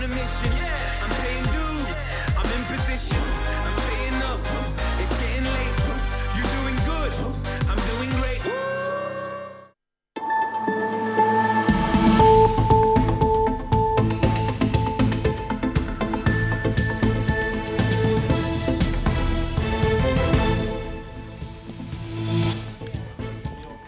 a mission. I'm paying dues, I'm in position, I'm staying up. It's getting late, you're doing good, I'm doing great.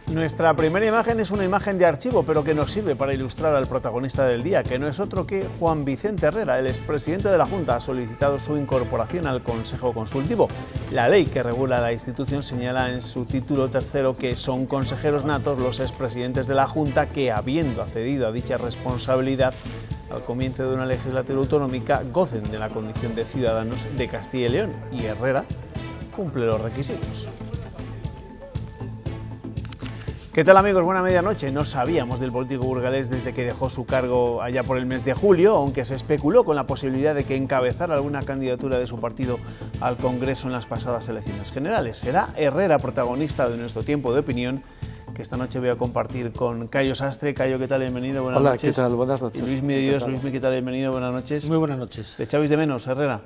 Nuestra primera imagen es una imagen de archivo, pero que nos sirve para ilustrar al protagonista del día, que no es otro que Juan Vicente Herrera. El expresidente de la Junta ha solicitado su incorporación al Consejo Consultivo. La ley que regula la institución señala en su título tercero que son consejeros natos los expresidentes de la Junta que, habiendo accedido a dicha responsabilidad al comienzo de una legislatura autonómica, gocen de la condición de ciudadanos de Castilla y León. Y Herrera cumple los requisitos. ¿Qué tal, amigos? Buena medianoche. No sabíamos del político burgalés desde que dejó su cargo allá por el mes de julio, aunque se especuló con la posibilidad de que encabezara alguna candidatura de su partido al Congreso en las pasadas elecciones generales. Será Herrera protagonista de nuestro tiempo de opinión, que esta noche voy a compartir con Cayo Sastre. Cayo, ¿qué tal? Bienvenido, buenas noches. Hola, ¿qué tal? Buenas noches. Y Luismi de Dios. Luismi, ¿qué tal? Bienvenido, buenas noches. Muy buenas noches. ¿Le echabais de menos, Herrera?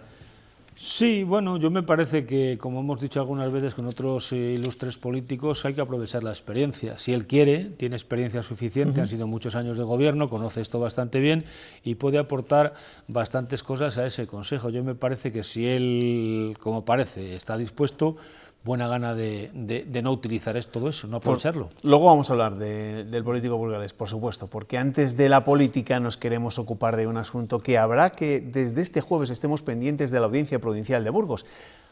Sí, bueno, yo me parece que, como hemos dicho algunas veces con otros ilustres políticos, hay que aprovechar la experiencia. Si él quiere, tiene experiencia suficiente, han sido muchos años de gobierno, conoce esto bastante bien y puede aportar bastantes cosas a ese consejo. Yo me parece que si él, como parece, está dispuesto, buena gana de no utilizar todo eso, no aprovecharlo. Luego vamos a hablar del político burgalés, por supuesto, porque antes de la política nos queremos ocupar de un asunto que habrá que desde este jueves estemos pendientes de la Audiencia Provincial de Burgos.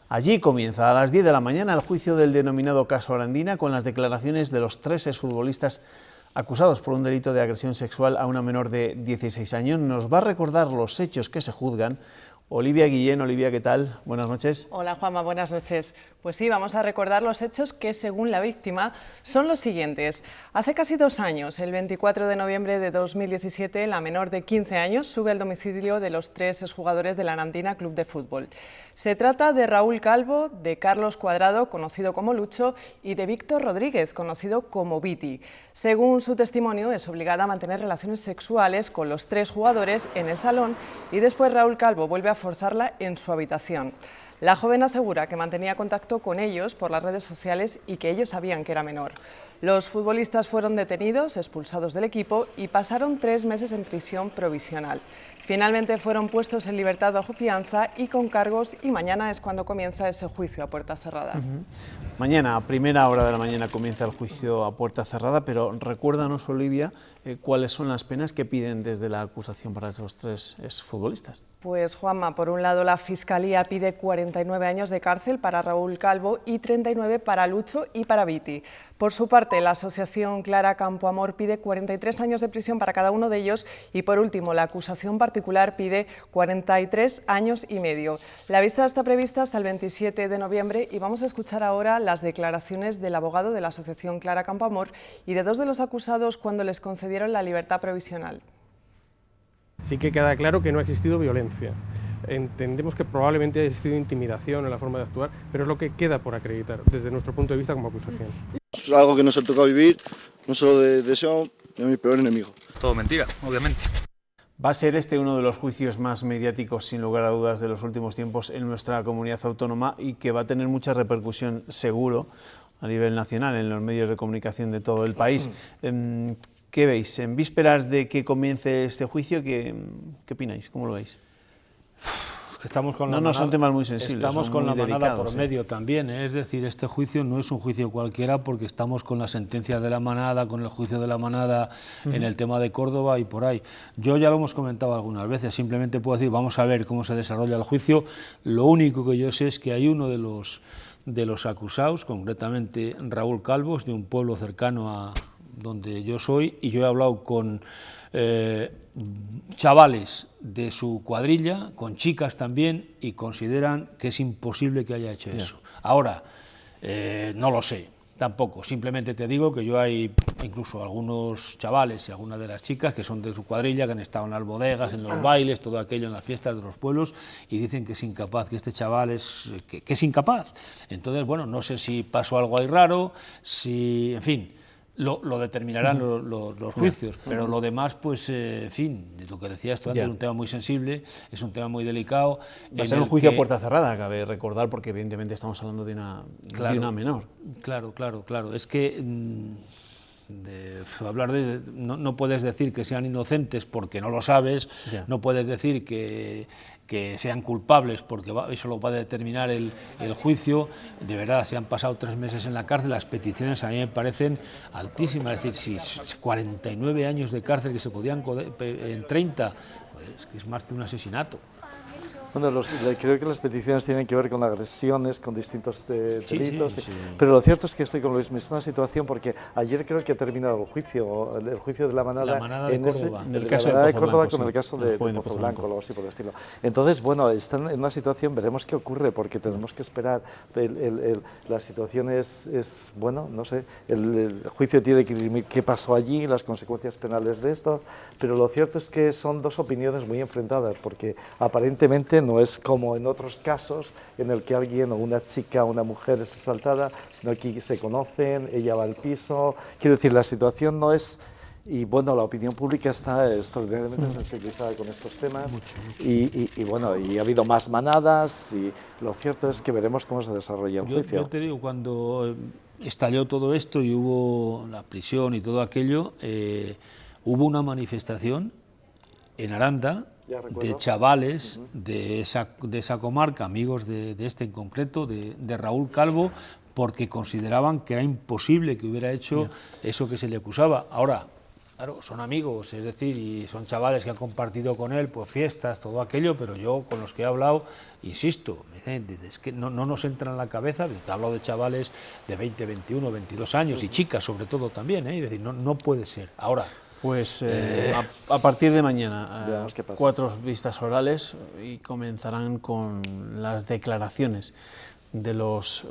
Allí comienza a las 10 de la mañana el juicio del denominado caso Arandina, con las declaraciones de los 3 exfutbolistas acusados por un delito de agresión sexual a una menor de 16 años. Nos va a recordar los hechos que se juzgan Olivia Guillén. Olivia, ¿qué tal? Buenas noches. Hola, Juanma, buenas noches. Pues sí, vamos a recordar los hechos que, según la víctima, son los siguientes. Hace casi 2 años, el 24 de noviembre de 2017, la menor de 15 años sube al domicilio de los 3 exjugadores del Arandina Club de Fútbol. Se trata de Raúl Calvo, de Carlos Cuadrado, conocido como Lucho, y de Víctor Rodríguez, conocido como Viti. Según su testimonio, es obligada a mantener relaciones sexuales con los 3 jugadores en el salón y después Raúl Calvo vuelve a forzarla en su habitación. La joven asegura que mantenía contacto con ellos por las redes sociales y que ellos sabían que era menor. Los futbolistas fueron detenidos, expulsados del equipo y pasaron 3 meses en prisión provisional. Finalmente fueron puestos en libertad bajo fianza y con cargos, y mañana es cuando comienza ese juicio a puerta cerrada. Mañana, a primera hora de la mañana, comienza el juicio a puerta cerrada, pero recuérdanos, Olivia, cuáles son las penas que piden desde la acusación para esos 3 exfutbolistas. Pues, Juanma, por un lado la Fiscalía pide 49 años de cárcel para Raúl Calvo y 39 para Lucho y para Viti. Por su parte, la Asociación Clara Campoamor pide 43 años de prisión para cada uno de ellos y, por último, la acusación particular pide 43 años y medio. La vista está prevista hasta el 27 de noviembre y vamos a escuchar ahora las declaraciones del abogado de la Asociación Clara Campoamor y de 2 de los acusados cuando les concedieron la libertad provisional. Sí que queda claro que no ha existido violencia. Entendemos que probablemente ha existido intimidación en la forma de actuar, pero es lo que queda por acreditar desde nuestro punto de vista como acusación. Es algo que nos ha tocado vivir, no solo de eso, ni a mi peor enemigo. Todo mentira, obviamente. Va a ser este uno de los juicios más mediáticos, sin lugar a dudas, de los últimos tiempos en nuestra comunidad autónoma y que va a tener mucha repercusión, seguro, a nivel nacional, en los medios de comunicación de todo el país. ¿Qué veis? En vísperas de que comience este juicio, ¿qué opináis? ¿Cómo lo veis? Estamos con no son temas muy sensibles. Estamos con la manada por medio también, ¿eh? Es decir, este juicio no es un juicio cualquiera porque estamos con la sentencia de la manada, con el juicio de la manada en el tema de Córdoba y por ahí. Yo ya lo hemos comentado algunas veces, simplemente puedo decir, vamos a ver cómo se desarrolla el juicio. Lo único que yo sé es que hay uno de los acusados, concretamente Raúl Calvo, de un pueblo cercano a donde yo soy, y yo he hablado con chavales de su cuadrilla, con chicas también, y consideran que es imposible que haya hecho eso. Ahora, no lo sé, tampoco, simplemente te digo que yo hay incluso algunos chavales y algunas de las chicas que son de su cuadrilla, que han estado en las bodegas, en los bailes, todo aquello, en las fiestas de los pueblos, y dicen que es incapaz, que este chaval que es incapaz. Entonces, bueno, no sé si pasó algo ahí raro, si, en fin. lo determinarán los juicios, pero lo demás, pues, en fin, lo que decías tú antes, es un tema muy sensible, es un tema muy delicado. Va a ser un juicio a puerta cerrada, cabe recordar, porque evidentemente estamos hablando de una menor. Claro. Es que no puedes decir que sean inocentes porque no lo sabes, no puedes decir que sean culpables porque eso lo va a determinar el juicio. De verdad, se han pasado 3 meses en la cárcel, las peticiones a mí me parecen altísimas, es decir, si 49 años de cárcel que se podían en 30, pues, que es más que un asesinato. Bueno, creo que las peticiones tienen que ver con agresiones, con distintos delitos, sí. Pero lo cierto es que estoy con Luis, es una situación porque ayer creo que ha terminado el juicio de la manada de Córdoba. En el caso de Córdoba con el caso de Pozo Blanco, algo así por el estilo. Entonces, bueno, están en una situación, veremos qué ocurre, porque tenemos que esperar. La situación es, bueno, no sé, el juicio tiene que dirimir qué pasó allí, las consecuencias penales de esto, pero lo cierto es que son dos opiniones muy enfrentadas, porque aparentemente no es como en otros casos en el que alguien o una chica o una mujer es asaltada, sino que se conocen, ella va al piso. Quiero decir, la situación no es... Y bueno, la opinión pública está extraordinariamente sensibilizada con estos temas y bueno, y ha habido más manadas y lo cierto es que veremos cómo se desarrolla el juicio. Yo te digo, cuando estalló todo esto y hubo la prisión y todo aquello, hubo una manifestación en Aranda de chavales de esa comarca, amigos de este en concreto, de Raúl Calvo, porque consideraban que era imposible que hubiera hecho eso que se le acusaba. Ahora, claro, son amigos, es decir, y son chavales que han compartido con él pues fiestas, todo aquello, pero yo con los que he hablado, insisto, es que no nos entra en la cabeza, te hablo de chavales de 20, 21, 22 años y chicas sobre todo también, es decir, no puede ser. Ahora, pues a partir de mañana, 4 vistas orales y comenzarán con las declaraciones de los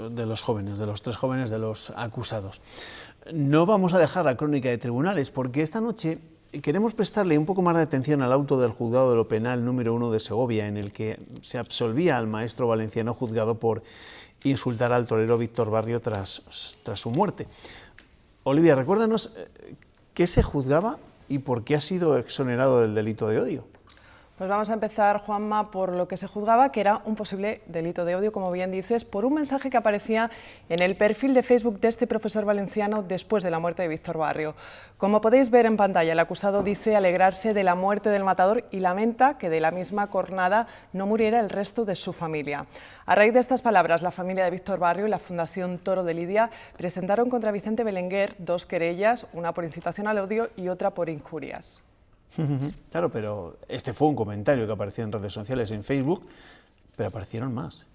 jóvenes, de los 3 jóvenes, de los acusados. No vamos a dejar la crónica de tribunales porque esta noche queremos prestarle un poco más de atención al auto del Juzgado de lo Penal número 1 de Segovia, en el que se absolvía al maestro valenciano juzgado por insultar al torero Víctor Barrio tras su muerte. Olivia, recuérdanos ¿qué se juzgaba y por qué ha sido exonerado del delito de odio? Pues vamos a empezar, Juanma, por lo que se juzgaba, que era un posible delito de odio, como bien dices, por un mensaje que aparecía en el perfil de Facebook de este profesor valenciano después de la muerte de Víctor Barrio. Como podéis ver en pantalla, el acusado dice alegrarse de la muerte del matador y lamenta que de la misma cornada no muriera el resto de su familia. A raíz de estas palabras, la familia de Víctor Barrio y la Fundación Toro de Lidia presentaron contra Vicente Belenguer 2 querellas, una por incitación al odio y otra por injurias. Claro, pero este fue un comentario que apareció en redes sociales, en Facebook, pero aparecieron más.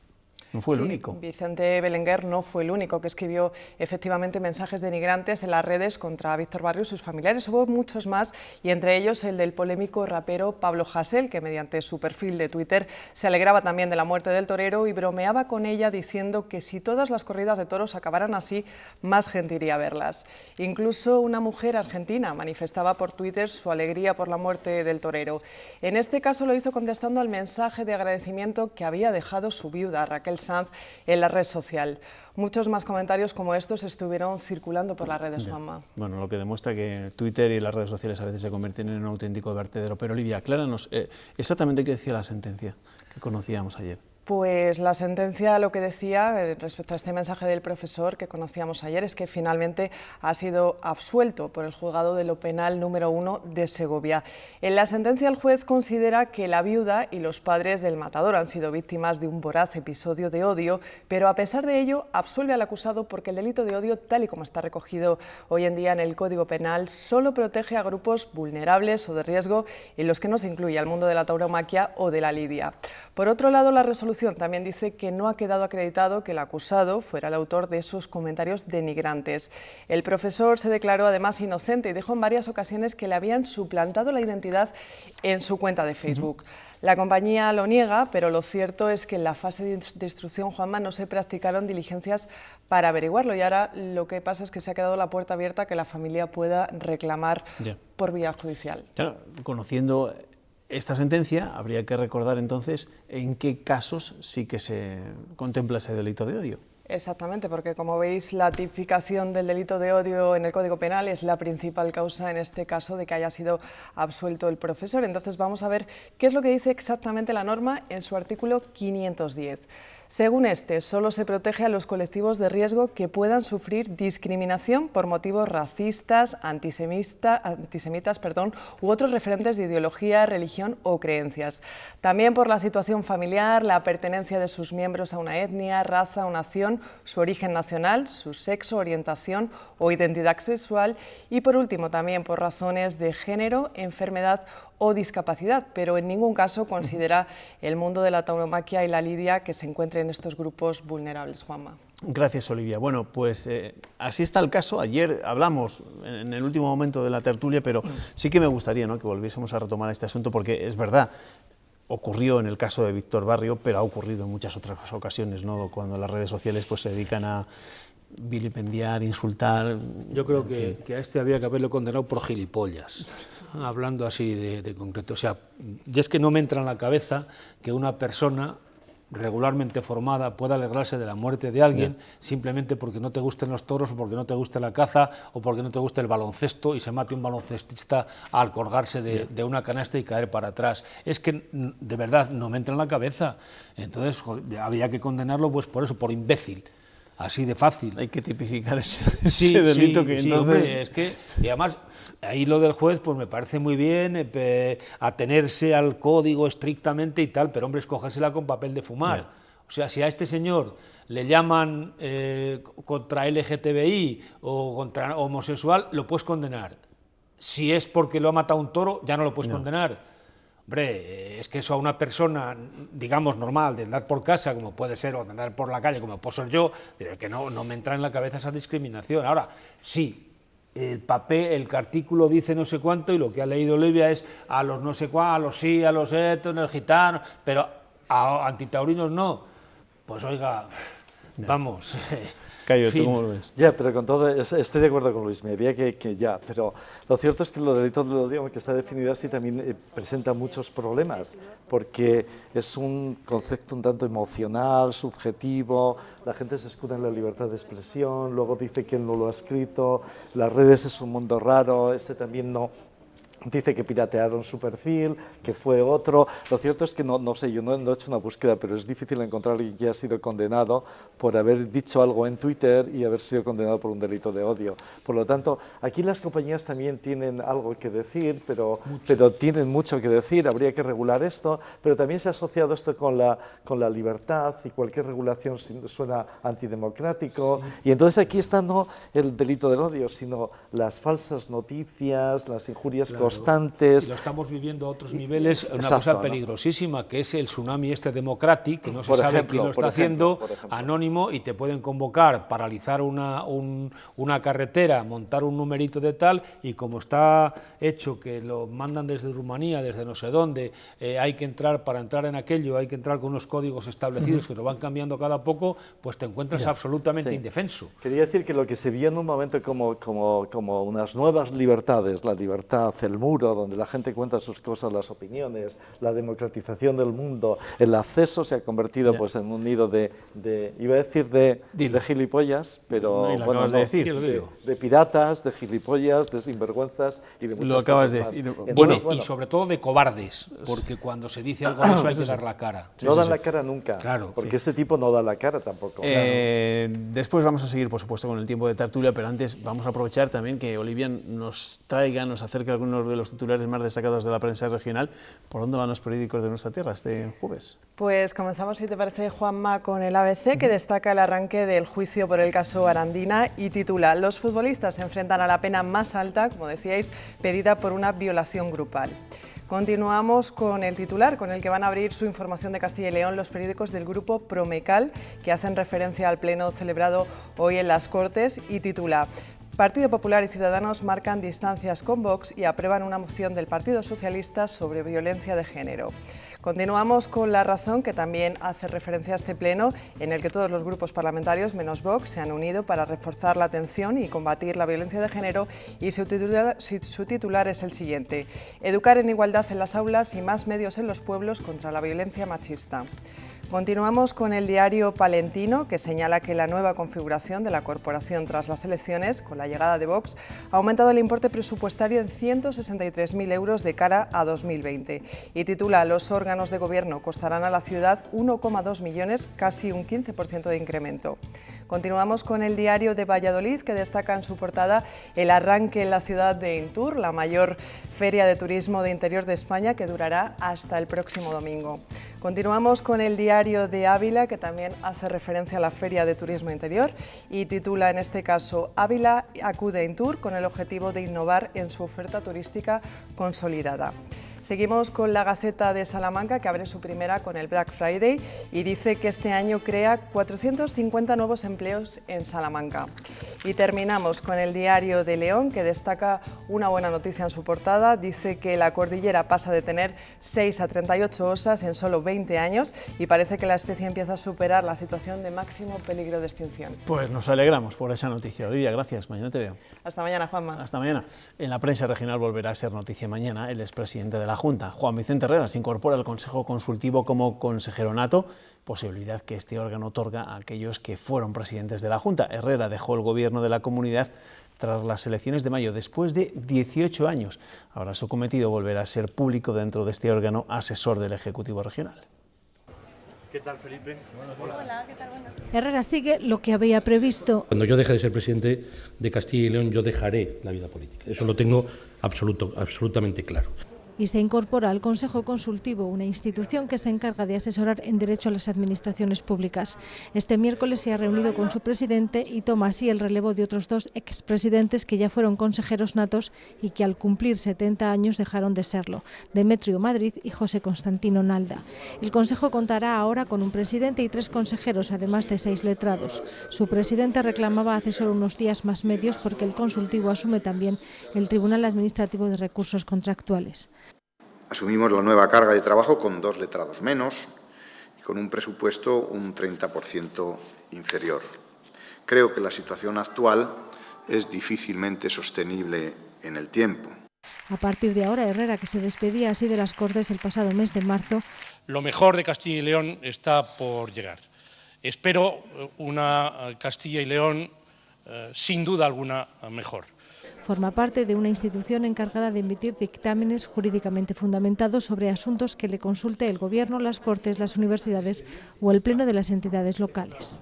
No fue el único. Vicente Belenguer no fue el único que escribió efectivamente mensajes denigrantes en las redes contra Víctor Barrio y sus familiares. Hubo muchos más y entre ellos el del polémico rapero Pablo Hasél, que mediante su perfil de Twitter se alegraba también de la muerte del torero y bromeaba con ella diciendo que si todas las corridas de toros acabaran así, más gente iría a verlas. Incluso una mujer argentina manifestaba por Twitter su alegría por la muerte del torero. En este caso lo hizo contestando al mensaje de agradecimiento que había dejado su viuda, Raquel Sanz, en la red social. Muchos más comentarios como estos estuvieron circulando por las redes, Juanma. Bueno, lo que demuestra que Twitter y las redes sociales a veces se convierten en un auténtico vertedero. Pero Olivia, acláranos exactamente qué decía la sentencia que conocíamos ayer. Pues la sentencia lo que decía respecto a este mensaje del profesor que conocíamos ayer es que finalmente ha sido absuelto por el Juzgado de lo Penal número 1 de Segovia. En la sentencia el juez considera que la viuda y los padres del matador han sido víctimas de un voraz episodio de odio, pero a pesar de ello absuelve al acusado porque el delito de odio, tal y como está recogido hoy en día en el Código Penal, solo protege a grupos vulnerables o de riesgo en los que no se incluye al mundo de la tauromaquia o de la lidia. Por otro lado, la resolución también dice que no ha quedado acreditado que el acusado fuera el autor de esos comentarios denigrantes. El profesor se declaró además inocente y dijo en varias ocasiones que le habían suplantado la identidad en su cuenta de Facebook. La compañía lo niega, pero lo cierto es que en la fase de instrucción, Juanma, no se practicaron diligencias para averiguarlo y ahora lo que pasa es que se ha quedado la puerta abierta a que la familia pueda reclamar por vía judicial. Claro, conociendo esta sentencia, habría que recordar entonces en qué casos sí que se contempla ese delito de odio. Exactamente, porque como veis, la tipificación del delito de odio en el Código Penal es la principal causa en este caso de que haya sido absuelto el profesor. Entonces vamos a ver qué es lo que dice exactamente la norma en su artículo 510. Según este, solo se protege a los colectivos de riesgo que puedan sufrir discriminación por motivos racistas, antisemitas, u otros referentes de ideología, religión o creencias. También por la situación familiar, la pertenencia de sus miembros a una etnia, raza o nación, su origen nacional, su sexo, orientación o identidad sexual y, por último, también por razones de género, enfermedad o discapacidad, pero en ningún caso considera el mundo de la tauromaquia y la lidia que se encuentren en estos grupos vulnerables. Juanma. Gracias, Olivia. Bueno, pues así está el caso. Ayer hablamos en el último momento de la tertulia, pero sí que me gustaría, ¿no?, que volviésemos a retomar este asunto, porque es verdad, ocurrió en el caso de Víctor Barrio, pero ha ocurrido en muchas otras ocasiones, ¿no?, cuando las redes sociales pues, se dedican a vilipendiar, insultar. Yo creo que a este había que haberlo condenado por gilipollas, hablando así de concreto. O sea, y es que no me entra en la cabeza que una persona regularmente formada pueda alegrarse de la muerte de alguien simplemente porque no te gusten los toros o porque no te guste la caza o porque no te guste el baloncesto y se mate un baloncestista al colgarse de una canasta y caer para atrás. Es que de verdad no me entra en la cabeza. Entonces había que condenarlo pues por eso, por imbécil. Así de fácil. Hay que tipificar ese delito que entonces... Hombre, es que, y además, ahí lo del juez pues me parece muy bien, atenerse al código estrictamente y tal, pero hombre, escógesela con papel de fumar. O sea, si a este señor le llaman contra LGTBI o contra homosexual, lo puedes condenar. Si es porque lo ha matado un toro, ya no lo puedes condenar. Hombre, es que eso a una persona, digamos, normal, de andar por casa, como puede ser, o de andar por la calle, como puedo ser yo, que no me entra en la cabeza esa discriminación. Ahora, sí, el papel, el artículo dice no sé cuánto, y lo que ha leído Olivia es a los no sé cuánto, a los sí, a los etos, el gitano, pero a antitaurinos no. Pues oiga, vamos... Cayo, ¿tú cómo lo ves? Ya, pero con todo, estoy de acuerdo con Luis, me había que ya, pero lo cierto es que los delitos de odio, que está definido así, también presenta muchos problemas, porque es un concepto un tanto emocional, subjetivo, la gente se escuda en la libertad de expresión, luego dice que él no lo ha escrito, las redes es un mundo raro, también no... Dice que piratearon su perfil, que fue otro. Lo cierto es que no sé, yo no he hecho una búsqueda, pero es difícil encontrar a alguien que haya sido condenado por haber dicho algo en Twitter y haber sido condenado por un delito de odio. Por lo tanto, aquí las compañías también tienen algo que decir, pero tienen mucho que decir, habría que regular esto, pero también se ha asociado esto con la libertad y cualquier regulación suena antidemocrático. Sí. Y entonces aquí está no el delito del odio, sino las falsas noticias, las injurias constantes. Y lo estamos viviendo a otros niveles, una cosa peligrosísima, que es el tsunami democrático, que no se sabe quién lo está haciendo, anónimo, y te pueden convocar, paralizar una carretera, montar un numerito de tal, y como está hecho, que lo mandan desde Rumanía, desde no sé dónde, hay que entrar, para entrar en aquello, hay que entrar con unos códigos establecidos que lo van cambiando cada poco, pues te encuentras absolutamente indefenso. Quería decir que lo que se vio en un momento como unas nuevas libertades, la libertad, el muro, donde la gente cuenta sus cosas, las opiniones, la democratización del mundo, el acceso se ha convertido pues en un nido de iba a decir de gilipollas, pero bueno, de piratas, de gilipollas, de sinvergüenzas y de muchas lo acabas cosas de decir. Entonces, y sobre todo de cobardes, porque cuando se dice algo de eso hay que dar la cara. No dan la cara nunca, claro, porque este tipo no da la cara tampoco. Después vamos a seguir, por supuesto, con el tiempo de tertulia, pero antes vamos a aprovechar también que Olivia nos acerque algunos de los titulares más destacados de la prensa regional. ¿Por dónde van los periódicos de nuestra tierra este jueves? Pues comenzamos, si te parece, Juanma, con el ABC, que destaca el arranque del juicio por el caso Arandina y titula: los futbolistas se enfrentan a la pena más alta, como decíais, pedida por una violación grupal. Continuamos con el titular, con el que van a abrir su información de Castilla y León los periódicos del grupo Promecal, que hacen referencia al pleno celebrado hoy en las Cortes, y titula: Partido Popular y Ciudadanos marcan distancias con Vox y aprueban una moción del Partido Socialista sobre violencia de género. Continuamos con La Razón, que también hace referencia a este pleno, en el que todos los grupos parlamentarios, menos Vox, se han unido para reforzar la atención y combatir la violencia de género, y su titular es el siguiente: educar en igualdad en las aulas y más medios en los pueblos contra la violencia machista. Continuamos con el diario Palentino, que señala que la nueva configuración de la corporación tras las elecciones, con la llegada de Vox, ha aumentado el importe presupuestario en 163.000 euros de cara a 2020. Y titula: los órganos de gobierno costarán a la ciudad 1,2 millones, casi un 15% de incremento. Continuamos con el diario de Valladolid, que destaca en su portada el arranque en la ciudad de Intur, la mayor feria de turismo de interior de España, que durará hasta el próximo domingo. Continuamos con el diario de Ávila, que también hace referencia a la feria de turismo interior y titula en este caso: Ávila acude a Intur con el objetivo de innovar en su oferta turística consolidada. Seguimos con la Gaceta de Salamanca, que abre su primera con el Black Friday y dice que este año crea 450 nuevos empleos en Salamanca. Y terminamos con el diario de León, que destaca una buena noticia en su portada. Dice que la cordillera pasa de tener 6 a 38 osas en solo 20 años y parece que la especie empieza a superar la situación de máximo peligro de extinción. Pues nos alegramos por esa noticia. Olivia, gracias. Mañana te veo. Hasta mañana, Juanma. Hasta mañana. En la prensa regional volverá a ser noticia mañana el expresidente de la Junta, Juan Vicente Herrera, se incorpora al Consejo Consultivo como consejero nato, posibilidad que este órgano otorga a aquellos que fueron presidentes de la Junta. Herrera dejó el gobierno de la comunidad tras las elecciones de mayo, después de 18 años. Ahora su cometido volverá a ser público dentro de este órgano asesor del Ejecutivo Regional. ¿Qué tal, Felipe? Hola, ¿qué tal? Buenos días. Herrera sigue lo que había previsto. Cuando yo deje de ser presidente de Castilla y León, yo dejaré la vida política. Eso lo tengo absolutamente claro. Y se incorpora al Consejo Consultivo, una institución que se encarga de asesorar en derecho a las administraciones públicas. Este miércoles se ha reunido con su presidente y toma así el relevo de otros 2 expresidentes que ya fueron consejeros natos y que al cumplir 70 años dejaron de serlo, Demetrio Madrid y José Constantino Nalda. El Consejo contará ahora con un presidente y 3 consejeros, además de 6 letrados. Su presidente reclamaba hace solo unos días más medios porque el Consultivo asume también el Tribunal Administrativo de Recursos Contractuales. Asumimos la nueva carga de trabajo con 2 letrados menos y con un presupuesto un 30% inferior. Creo que la situación actual es difícilmente sostenible en el tiempo. A partir de ahora, Herrera, que se despedía así de las Cortes el pasado mes de marzo. Lo mejor de Castilla y León está por llegar. Espero una Castilla y León sin duda alguna mejor. Forma parte de una institución encargada de emitir dictámenes jurídicamente fundamentados sobre asuntos que le consulte el Gobierno, las Cortes, las universidades o el Pleno de las entidades locales.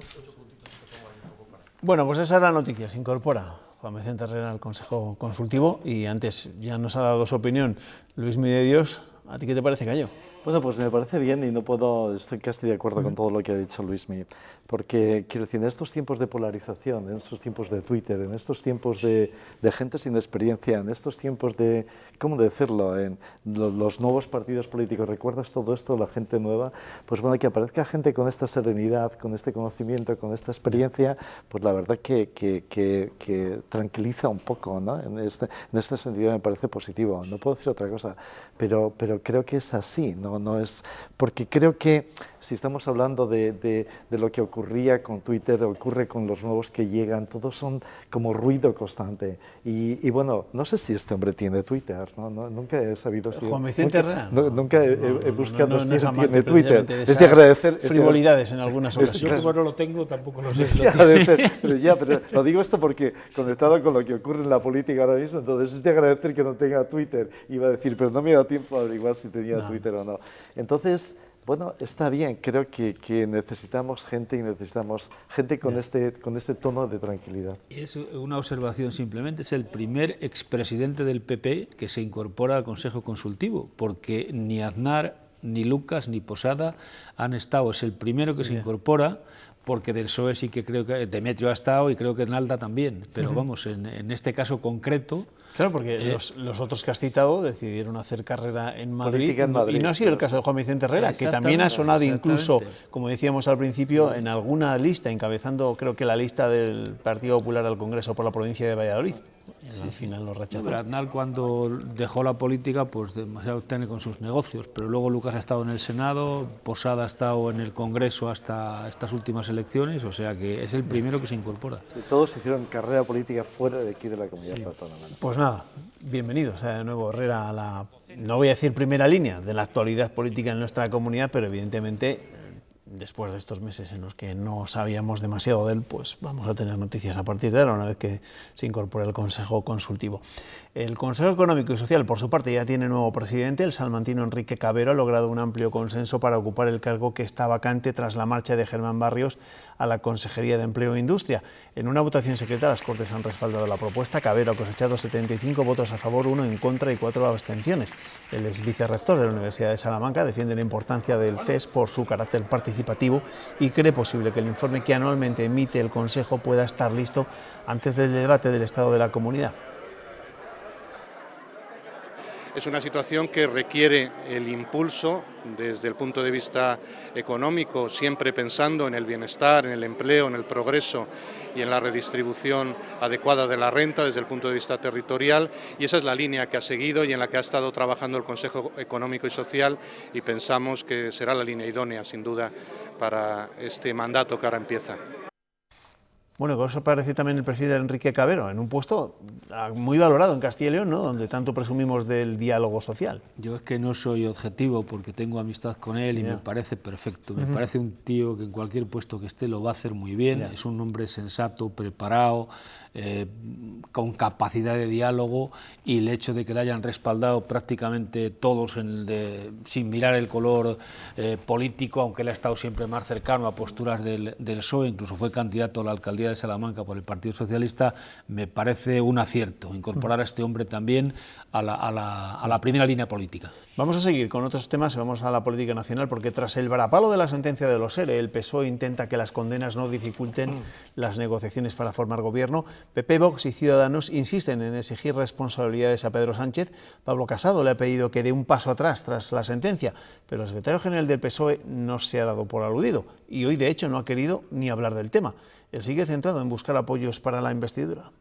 Bueno, pues esa es la noticia. Se incorpora Juan Vicente Herrera al Consejo Consultivo y antes ya nos ha dado su opinión Luismi de Dios. ¿A ti qué te parece, Cayo? Bueno, pues me parece bien y estoy casi de acuerdo con todo lo que ha dicho Luismi, porque quiero decir, en estos tiempos de polarización, en estos tiempos de Twitter, en estos tiempos de gente sin experiencia, en estos tiempos de, ¿cómo decirlo?, en los nuevos partidos políticos, ¿recuerdas todo esto, la gente nueva? Pues bueno, que aparezca gente con esta serenidad, con este conocimiento, con esta experiencia, pues la verdad que tranquiliza un poco, ¿no? En este sentido me parece positivo, no puedo decir otra cosa, pero creo que es así, no es, porque creo que si estamos hablando de lo que ocurría con Twitter, ocurre con los nuevos que llegan, todos son como ruido constante. Y bueno, no sé si este hombre tiene Twitter, ¿no? Nunca he sabido si... Juan Vicente Herrera. Nunca he buscado si él tiene Twitter. Es de agradecer... frivolidades en algunas ocasiones. Yo como no lo tengo, tampoco lo sé. Pero lo digo esto porque conectado con lo que ocurre en la política ahora mismo, entonces es de agradecer que no tenga Twitter. Iba a decir, pero no me da tiempo a averiguar si tenía Twitter o no. Entonces... Bueno, está bien, creo que necesitamos gente y necesitamos gente con este tono de tranquilidad. Es una observación simplemente, es el primer expresidente del PP que se incorpora al Consejo Consultivo, porque ni Aznar, ni Lucas, ni Posada han estado, es el primero que se incorpora, porque del PSOE sí que creo que Demetrio ha estado y creo que Nalda también, pero vamos, en este caso concreto... Claro, porque los otros que has citado decidieron hacer carrera en Madrid, y no ha sido el caso de Juan Vicente Herrera, que también ha sonado incluso, como decíamos al principio, en alguna lista, encabezando creo que la lista del Partido Popular al Congreso por la provincia de Valladolid. Al final lo rechazó. Pero Aznar, cuando dejó la política, pues demasiado tiene con sus negocios, pero luego Lucas ha estado en el Senado, Posada ha estado en el Congreso hasta estas últimas elecciones, o sea que es el primero que se incorpora. Sí, todos hicieron carrera política fuera de aquí de la comunidad autónoma. Pues nada, bienvenidos de nuevo Herrera a la, no voy a decir primera línea de la actualidad política en nuestra comunidad, pero evidentemente después de estos meses en los que no sabíamos demasiado de él, pues vamos a tener noticias a partir de ahora, una vez que se incorpore el Consejo Consultivo. El Consejo Económico y Social, por su parte, ya tiene nuevo presidente. El salmantino Enrique Cabero ha logrado un amplio consenso para ocupar el cargo que está vacante tras la marcha de Germán Barrios a la Consejería de Empleo e Industria. En una votación secreta, las Cortes han respaldado la propuesta. Cabero ha cosechado 75 votos a favor, 1 en contra y 4 abstenciones. El ex vicerrector de la Universidad de Salamanca defiende la importancia del CES por su carácter participativo y cree posible que el informe que anualmente emite el Consejo pueda estar listo antes del debate del Estado de la Comunidad. Es una situación que requiere el impulso desde el punto de vista económico, siempre pensando en el bienestar, en el empleo, en el progreso y en la redistribución adecuada de la renta desde el punto de vista territorial, y esa es la línea que ha seguido y en la que ha estado trabajando el Consejo Económico y Social, y pensamos que será la línea idónea, sin duda, para este mandato que ahora empieza. Bueno, con eso parece también el perfil de Enrique Cabero, en un puesto muy valorado en Castilla y León, ¿no?, donde tanto presumimos del diálogo social. Yo es que no soy objetivo porque tengo amistad con él y me parece perfecto. Me parece un tío que en cualquier puesto que esté lo va a hacer muy bien. Es un hombre sensato, preparado, con capacidad de diálogo, y el hecho de que le hayan respaldado prácticamente todos sin mirar el color político, aunque él ha estado siempre más cercano a posturas del PSOE, incluso fue candidato a la alcaldía de Salamanca por el Partido Socialista, me parece un acierto incorporar a este hombre también a la primera línea política. Vamos a seguir con otros temas y vamos a la política nacional, porque tras el varapalo de la sentencia de los ERE, el PSOE intenta que las condenas no dificulten las negociaciones para formar gobierno. PP, Vox y Ciudadanos insisten en exigir responsabilidades a Pedro Sánchez. Pablo Casado le ha pedido que dé un paso atrás tras la sentencia, pero el secretario general del PSOE no se ha dado por aludido y hoy, de hecho, no ha querido ni hablar del tema. Él sigue centrado en buscar apoyos para la investidura.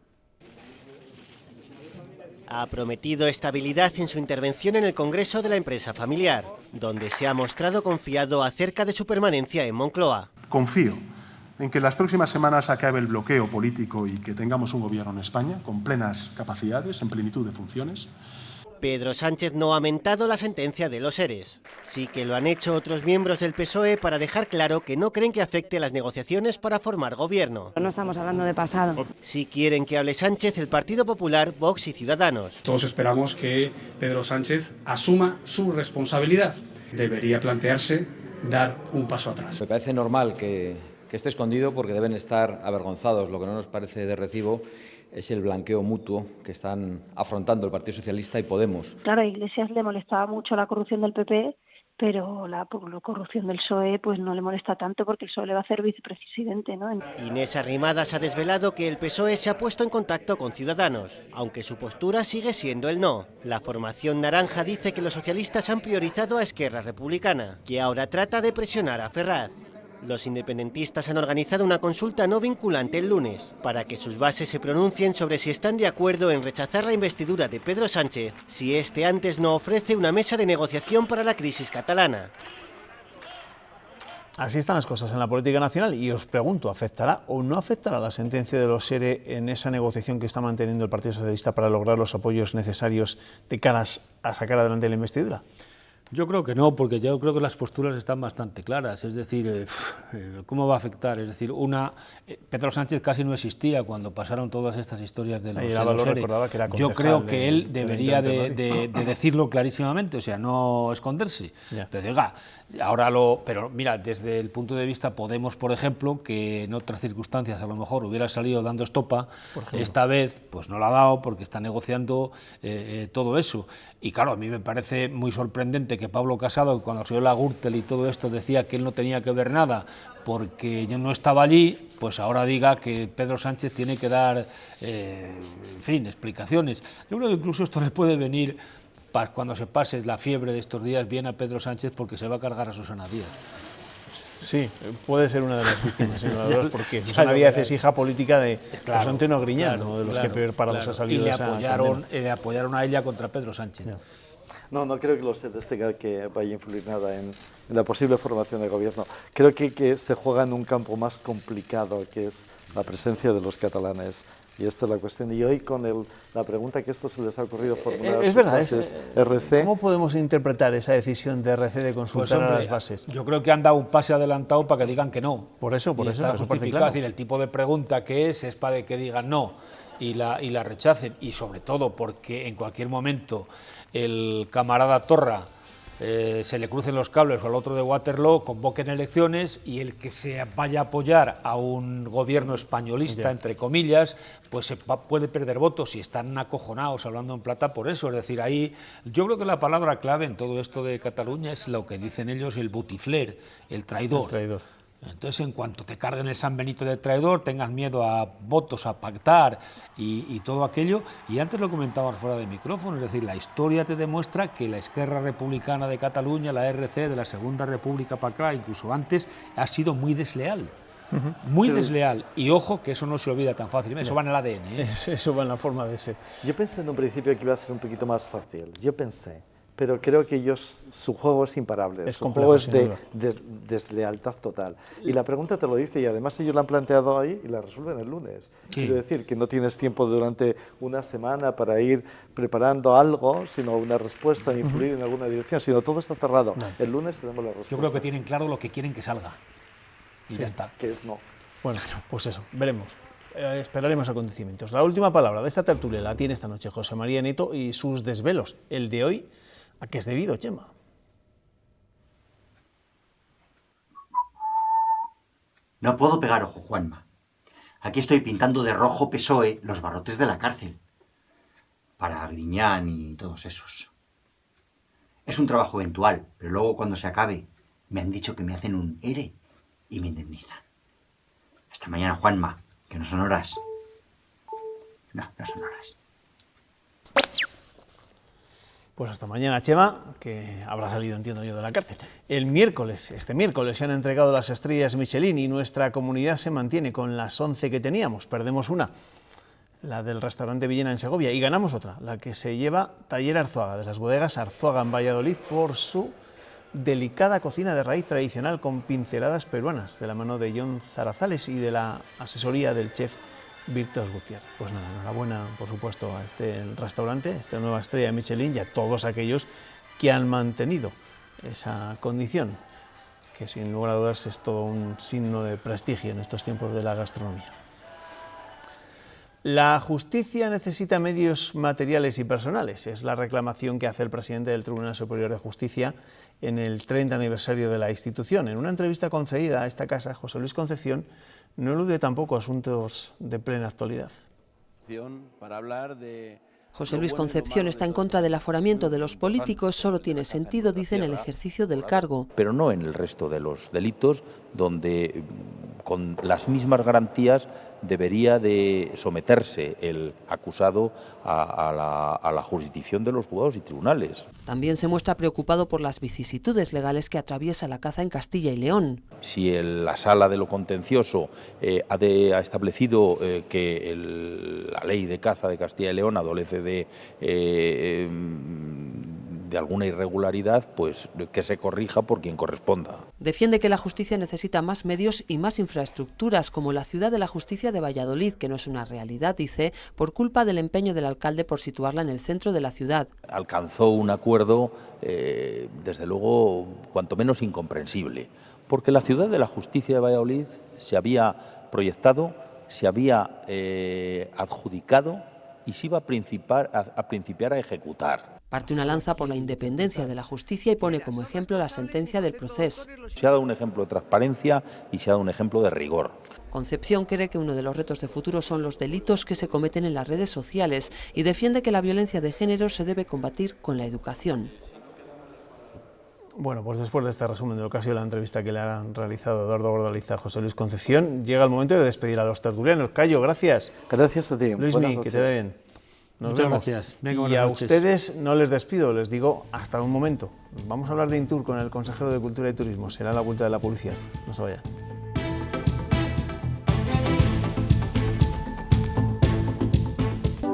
Ha prometido estabilidad en su intervención en el Congreso de la Empresa Familiar, donde se ha mostrado confiado acerca de su permanencia en Moncloa. Confío en que en las próximas semanas acabe el bloqueo político y que tengamos un gobierno en España con plenas capacidades, en plenitud de funciones. Pedro Sánchez no ha mentado la sentencia de los ERES. Sí que lo han hecho otros miembros del PSOE para dejar claro que no creen que afecte las negociaciones para formar gobierno. No estamos hablando de pasado. Si quieren que hable Sánchez, el Partido Popular, Vox y Ciudadanos. Todos esperamos que Pedro Sánchez asuma su responsabilidad. Debería plantearse dar un paso atrás. Me parece normal que esté escondido, porque deben estar avergonzados. Lo que no nos parece de recibo es el blanqueo mutuo que están afrontando el Partido Socialista y Podemos. Claro, a Iglesias le molestaba mucho la corrupción del PP, pero la corrupción del PSOE pues no le molesta tanto, porque el PSOE le va a hacer vicepresidente, ¿no? Inés Arrimadas ha desvelado que el PSOE se ha puesto en contacto con Ciudadanos, aunque su postura sigue siendo el no. La formación naranja dice que los socialistas han priorizado a Esquerra Republicana, que ahora trata de presionar a Ferraz. Los independentistas han organizado una consulta no vinculante el lunes para que sus bases se pronuncien sobre si están de acuerdo en rechazar la investidura de Pedro Sánchez si este antes no ofrece una mesa de negociación para la crisis catalana. Así están las cosas en la política nacional y os pregunto, ¿afectará o no afectará la sentencia de los ERE en esa negociación que está manteniendo el Partido Socialista para lograr los apoyos necesarios de caras a sacar adelante la investidura? Yo creo que no, porque yo creo que las posturas están bastante claras. Es decir, ¿cómo va a afectar? Es decir, Pedro Sánchez casi no existía cuando pasaron todas estas historias de los ERE. Yo creo que él debería de decirlo clarísimamente, o sea, no esconderse. Pero diga, pero mira, desde el punto de vista Podemos, por ejemplo, que en otras circunstancias a lo mejor hubiera salido dando estopa, esta vez pues no la ha dado porque está negociando todo eso. Y claro, a mí me parece muy sorprendente que Pablo Casado, cuando se dio la Gürtel y todo esto, decía que él no tenía que ver nada porque yo no estaba allí, pues ahora diga que Pedro Sánchez tiene que dar, en fin, explicaciones. Yo creo que incluso esto le puede venir, cuando se pase la fiebre de estos días, bien a Pedro Sánchez, porque se va a cargar a Susana Díaz. Sí, puede ser una de las víctimas, porque Susana Díaz es hija política de José Antonio Griñán, uno de los que peor parados ha salido de esa condena. Y le apoyaron a ella contra Pedro Sánchez. No creo que los ERES tengan que vaya a influir nada en la posible formación de gobierno. Creo que se juega en un campo más complicado, que es la presencia de los catalanes Y esta es la cuestión. Y hoy con la pregunta que esto se les ha ocurrido formular es verdad, RC. ¿Cómo podemos interpretar esa decisión de RC de consultar pues, hombre, a las bases? Yo creo que han dado un pase adelantado para que digan que no. Por eso está justificado. Claro. Es decir, el tipo de pregunta que es para que digan no y la rechacen, y sobre todo porque en cualquier momento el camarada Torra se le crucen los cables o al otro de Waterloo, convoquen elecciones y el que se vaya a apoyar a un gobierno españolista, entre comillas, pues puede perder votos, y están acojonados, hablando en plata, por eso. Es decir, ahí yo creo que la palabra clave en todo esto de Cataluña es lo que dicen ellos, el butifler, el traidor. El traidor. Entonces, en cuanto te carguen el San Benito de traidor, tengas miedo a votos, a pactar y todo aquello. Y antes lo comentabas fuera de micrófono, es decir, la historia te demuestra que la Esquerra Republicana de Cataluña, la RC de la Segunda República para acá, incluso antes, ha sido muy desleal. Muy desleal. Y ojo, que eso no se olvida tan fácilmente. Eso va en el ADN. Eso va en la forma de ser. Yo pensé en un principio que iba a ser un poquito más fácil. Pero creo que su juego es imparable, su juego es de deslealtad total. Y la pregunta te lo dice, y además ellos la han planteado ahí y la resuelven el lunes. Sí. Quiero decir que no tienes tiempo durante una semana para ir preparando algo, sino una respuesta, influir en alguna dirección, sino todo está cerrado. No. El lunes tenemos la respuesta. Yo creo que tienen claro lo que quieren que salga. Y sí, ya está. Que es no. Bueno, pues eso, veremos. Esperaremos acontecimientos. La última palabra de esta tertulia la tiene esta noche José María Nieto y sus desvelos. El de hoy, ¿a qué es debido, Chema? No puedo pegar ojo, Juanma. Aquí estoy pintando de rojo PSOE los barrotes de la cárcel. Para Griñán y todos esos. Es un trabajo eventual, pero luego cuando se acabe me han dicho que me hacen un ERE y me indemnizan. Hasta mañana, Juanma, que no son horas. No son horas. Pues hasta mañana, Chema, que habrá salido, entiendo yo, de la cárcel. Este miércoles se han entregado las estrellas Michelin y nuestra comunidad se mantiene con las 11 que teníamos. Perdemos una, la del restaurante Villena en Segovia, y ganamos otra, la que se lleva Taller Arzuaga, de las bodegas Arzuaga en Valladolid, por su delicada cocina de raíz tradicional con pinceladas peruanas, de la mano de John Zarazales y de la asesoría del chef Virtos Gutiérrez. Pues nada, enhorabuena, por supuesto, a este restaurante, esta nueva estrella de Michelin, y a todos aquellos que han mantenido esa condición, que sin lugar a dudas es todo un signo de prestigio en estos tiempos de la gastronomía. La justicia necesita medios materiales y personales. Es la reclamación que hace el presidente del Tribunal Superior de Justicia en el 30 aniversario de la institución. En una entrevista concedida a esta casa, José Luis Concepción no elude tampoco asuntos de plena actualidad. Para hablar de José Luis Concepción está en contra del aforamiento de los políticos, solo tiene sentido, dice, en el ejercicio del cargo. Pero no en el resto de los delitos, donde con las mismas garantías debería de someterse el acusado a la jurisdicción de los juzgados y tribunales. También se muestra preocupado por las vicisitudes legales que atraviesa la caza en Castilla y León. Si la Sala de lo Contencioso ha establecido que la ley de caza de Castilla y León adolece de alguna irregularidad, pues que se corrija por quien corresponda. Defiende que la justicia necesita más medios y más infraestructuras, como la Ciudad de la Justicia de Valladolid, que no es una realidad, dice, por culpa del empeño del alcalde por situarla en el centro de la ciudad. Alcanzó un acuerdo, desde luego, cuanto menos incomprensible, porque la Ciudad de la Justicia de Valladolid se había proyectado, se había adjudicado y se iba a principiar a ejecutar. Parte una lanza por la independencia de la justicia y pone como ejemplo la sentencia del procés. Se ha dado un ejemplo de transparencia y se ha dado un ejemplo de rigor. Concepción cree que uno de los retos de futuro son los delitos que se cometen en las redes sociales y defiende que la violencia de género se debe combatir con la educación. Bueno, pues después de este resumen de lo que ha sido la entrevista que le han realizado Eduardo Gordaliza a José Luis Concepción, llega el momento de despedir a los tertulianos. Cayo, gracias. Gracias a ti. Luismi, que te vaya bien. Nos Muchas vemos. Gracias. Venga, y a noches. ustedes no les despido, les digo hasta un momento. Vamos a hablar de Intur con el consejero de Cultura y Turismo. Será la vuelta de la publicidad. No se vayan.